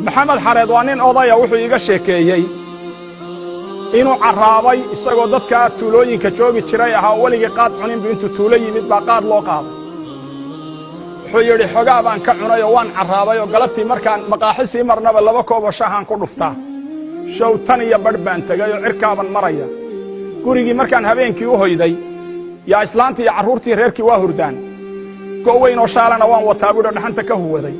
maxamed xareed waa nin odaya wuxuu iga sheekeeyey inuu carraabay isagoo dadka tuulooyinka joogi jiray ahaa weligii qaad cuninbu intuu tuulo yimid baa qaad loo qaaday wuxuu yidhi xogaa baan ka cunay oo waan carraabay oo galabtii markaan maqaaxi sii marnaba 2 koob oo shaahaan ku dhuftaa show tan iyo badh baan tegay oo cirkaaban maraya gurigii markaan habeenkii u hoyday yaa islaantii iyo carruurtii reerkii waa hurdaan go' weyn oo shaalana waan wataa buudho dhaxanta ka huwaday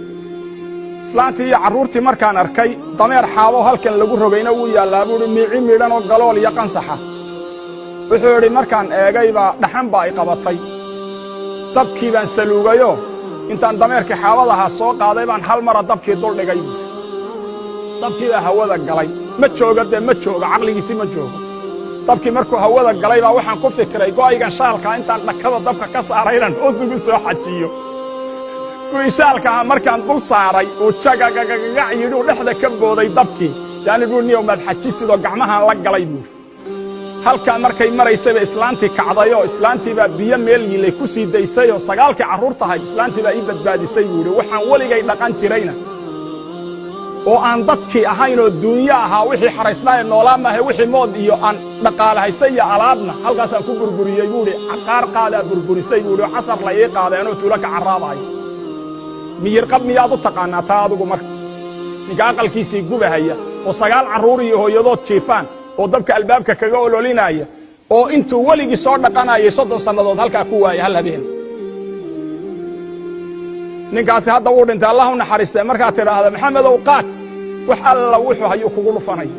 islaantii iyo carruurtii markaan arkay dameer xaabo halkan lagu rogayna wuu yaallaa buuhi miici midhan oo galool iyo qansaxa wuxuu yidhi markaan eegay baa dhaxan baa i qabatay dabkii baan saluugayoo intaan dameerkii xaabadahaa soo qaaday baan hal mara dabkii duldhigay buuhi dabkii baa hawada galay ma joogo dee ma joogo caqligiisi ma joogo dabkii markuu hawada galay baa waxaan ku fikiray go'aygan shaalkaa intaan dhakada dabka ka saaraynan hoos ugu soo xajiyo kuwii shaalkaha markaan dul saaray uu jagagagagac yidhi uu dhexda ka booday dabkii yaani buu niyow maad xaji sidoo gacmahaan la galay buuhi halkaa markay maraysayba islaantii kacdayoo islaantii baa biyo meel yilay ku sii daysayoo 9kii carruurtahay islaantii baa ii badbaadisay buuhi waxaan weligay dhaqan jirayna oo aan dadkii ahayn oo duunyo ahaa wixii xaraysnaa ee noolaa maahe wixii mood iyo aan dhaqaale haystay iyo alaabna halkaasaan ku burburiyey buuhi qaar qaadaa burburisay buuhi oo casar la ii qaadeenoo tuulo ka carraabaayo miyir qab miyaad u taqaannaa taa adugu marka ninka aqalkiisii gubahaya oo 9 carruur iyo hooyadood jiifaan oo dabka albaabka kaga ololinaaya oo intuu weligii soo dhaqanayay 30 sannadood halkaa ku waayay hal habeen ninkaasi hadda wuu dhintay allah u naxariistay markaad tidhaahda maxamedow qaad wax alla wuxuu hayuu kugu dhufanaya